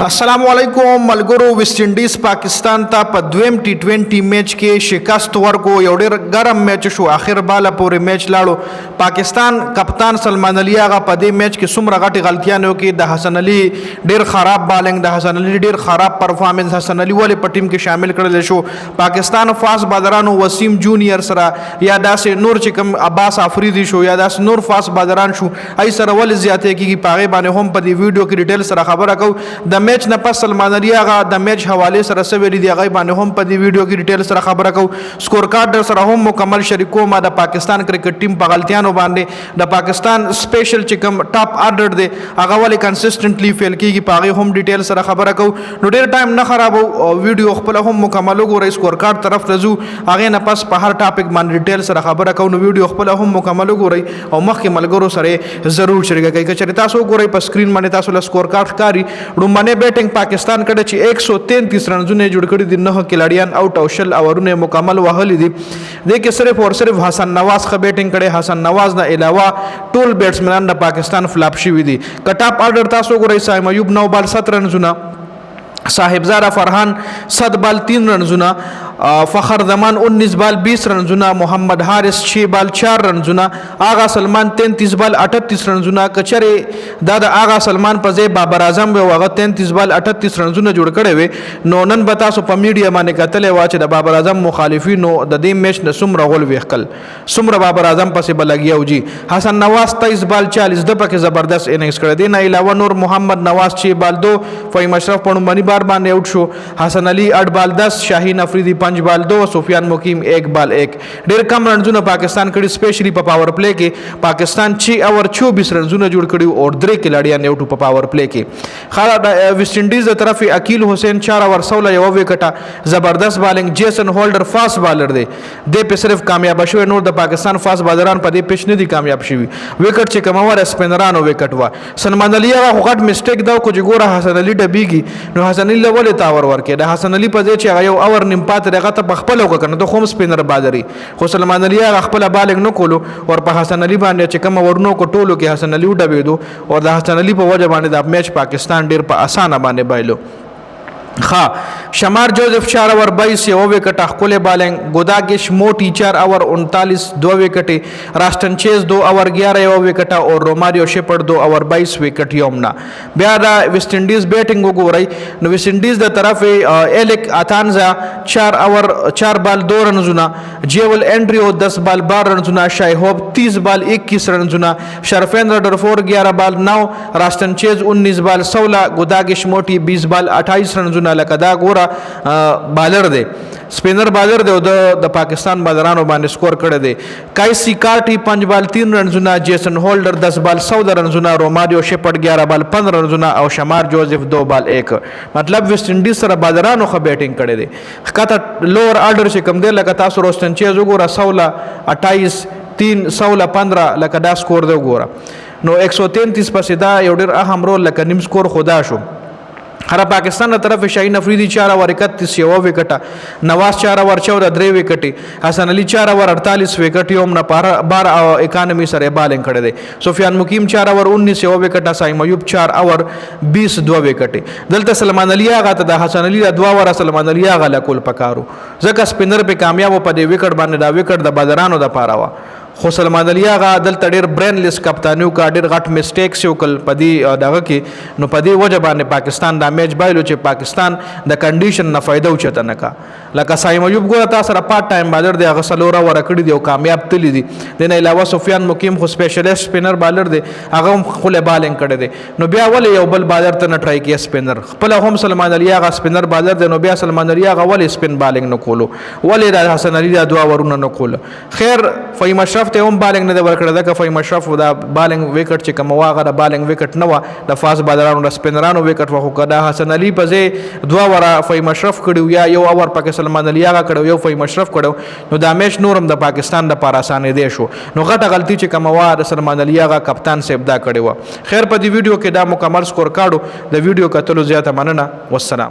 अस्सलाम वालेकुम मलगुरु वेस्ट इंडीज पाकिस्तान ता په دویم टी20 میچ کې شکست ورکو یو ډېر ګرم میچ شو اخر بالا پورې میچ لاړو پاکستان کپتان سلمان علي هغه په دې میچ کې څومره غټي غلطیاں وکړي د حسن علي ډېر خراب بالنګ د حسن علي ډېر خراب پرفارمنس حسن علي ولې په ټیم کې شامل کړل شو پاکستان فاست بازارانو وسیم جونیئر سره یا داسې نور چې کوم عباس افریدي شو یا داسې نور فاست بازاران شو ای سره ول زیاتې کیږي پاغه باندې هم په دې ویډیو کې ډیټیل سره خبره کو د میچ نه پس سلمان علي هغه د میچ حواله سره سویری دی هغه باندې هم په دې ویډیو کې ډیټیل سره خبره کو سکور کارت سره هم مکمل شریکو ما د پاکستان کرکټ ټیم په غلطیانو باندې د پاکستان سپیشل چې کوم ټاپ آرډر دی هغه ولې کنسسټنټلی فیل کیږي پاغه هم ډیټیل سره خبره کو نو ډیر ټایم نه خرابو ویډیو خپل هم مکمل وګورئ سکور کارت طرف رزو هغه نه پس په هر ټاپک باندې ډیټیل سره خبره کو نو ویډیو خپل هم مکمل وګورئ او مخکې ملګرو سره ضرور شریک کړئ چې تاسو وګورئ په سکرین باندې تاسو له سکور کارت ښکاری رومانه بیټینګ پاکستان کړه چې 133 رنونه جوړ کړي دي 9 کھلاڑیان آؤٹ او شل اورونه مکمل وهلي دي د کې صرف اور صرف حسن نواز خ بیټینګ کړي حسن نواز نه علاوه ټول بیټسمنان د پاکستان فلاپ شوی دي کټاپ آرډر تاسو وګورئ سایم ایوب 9 بال 7 رنونه صاحبزاده فرحان 7 بال 3 رنونه فخر زمان 19 بال 20 رنونه محمد حارث 6 بال 4 رنونه آغا سلمان 33 بال 38 رنونه کچره دا د آغا سلمان په ځای بابر اعظم و هغه 33 بال 38 رنونه جوړ کړي وي نو نن به تاسو په میډیا باندې کتلې وا چې د بابر اعظم مخالفینو د دې میچ نه سمره غول ویخل سمره بابر اعظم پسې بلګیاو جی حسن نواز 23 بال 40 د پکې زبردست اننګز کړی دی نه علاوه نور محمد نواز 6 بال 2 فهیم اشرف پړمبني بار باندې آؤٹ شو حسن علي 8 بال 10 شاهین افریدی 5 بال 2 سفیان مقیم 1 بال 1 ډیر کم رنونه پاکستان کړي سپیشلی په پاور پلی کې پاکستان 6 اور 24 رنونه جوړ کړي او 3 کھلاڑیان یو په پاور پلی کې خاله ویسټ انډیز د طرف عقیل حسین 4 اور 16 یو وکټه زبردست بالنګ جیسن هولډر فاست بالر دی د په صرف کامیاب شوی نور د پاکستان فاست بالران په دې پیچ نه دي کامیاب شوی وکټ چې کومور سپینرانو وکټ وا سلمان علي هغه غټ میسټیک دا کو چې ګوره حسن علي ډبیږي نو حسن علي ولې تاور ورکې د حسن علي په ځای چې یو اور نیم پات دغه ته خپل وکنه ته خوم سپینر بازاري خو سلمان علي خپل بالغ نه کولو اور په حسن علي باندې چې کوم ورنو کو ټولو کې حسن علي وډبېدو او د حسن علي په وجه باندې د میچ پاکستان ډیر په اسانه باندې بایلو خا شمار جوزف 4 اور 22 یو وکټ خپل بالنګ ګوداګش موټی 4 اور 39 2 وکټ راشتن چیز 2 اور 11 یو وکټ او روماریو شپړ 2 اور 22 وکټ یومنا بیا د ویسټ انډیز بیټینګ وګورئ نو ویسټ انډیز د طرف الیک اتانزا 4 اور 4 بال 2 رنونه جیول انډریو 10 بال 12 رنونه شایهوب 30 بال 21 رنونه شرفیندر ډرفور 11 بال 9 راشتن چیز 19 بال 16 ګوداګش موټی 20 بال 28 رنونه لکه دا ګوره بالر دی سپینر بالر دی او د پاکستان بالرانو باندې سکور کړی دی کایسی کارټي 5 بال 3 رنونه جیسن هولډر 10 بال 14 رنونه روماریو شپړ 11 بال 15 رنونه او شمار جوزف 2 بال 1 مطلب ویسټ انډیز سره بالرانو خو بیټینګ کړی دی کته لوور آرډر چې کوم دی لکه تاسو روستن چیز وګوره 16 28 3 16 15 لکه دا سکور دی وګوره نو 133 پسې دا یو ډېر اهم رول لکه نیم سکور خدا شو هر پاکستان له طرف شاهین افریدی 4 اور 31 یو وکټه نواز 4 اور 14 3 وکټي حسن علي 4 اور 48 وکټي هم نه 12 او اکانومي سره بالنګ کړی دی سفیان مقیم 4 اور 19 یو وکټه سایم ایوب 4 اور 20 2 وکټي دلته سلمان علي هغه ته د حسن علي 2 اور سلمان علي هغه لکول پکارو ځکه سپینر په کامیاب په دې وکټ باندې دا وکټ د بدرانو د پاره وا خو سلمان علي هغه دلته ډېر برینلیس کپتانیو کا ډېر غټ میسټیکس یو کل پدی دغه کې نو پدی وجه باندې پاکستان دا میچ بایلو چې پاکستان د کنډیشن نه فائدہ اوچته نه کا لکه سایم ایوب ګوره تاسو سره پارت ټایم بالر دی هغه سلوره ورکړي دی او کامیاب تللی دی د نه علاوه سفیان مقیم خو سپیشلیست سپینر بالر دی هغه هم خپل بالنګ کړی دی نو بیا ولې یو بل بالر ته نه ټرای کیه سپینر خپل هم سلمان علي هغه سپینر بالر دی نو بیا سلمان علي هغه ولې سپین بالنګ نه کولو ولې د حسن علي د 2 ورونه نه کول خیر فهیم اشرف ته هم بالنګ نه ورکړه دا فهیم اشرف دا بالنګ وکټ چې کوم واغه د بالنګ وکټ نه و د فاست بالرانو د سپینرانو وکټ وخو کدا حسن علي په ځای 2 ور فهیم اشرف کړو یا یو اور پاک سلمان علي هغه کړو یو فهیم اشرف کړو نو دا میچ نورم د پاکستان د پاره اسانه دی شو نو غټه غلطي چې کوم و د سلمان علي هغه کپتان سیب دا کړو خیر په دې ویډیو کې دا مکمل سکور کارډو د ویډیو کتلو زیاته مننه والسلام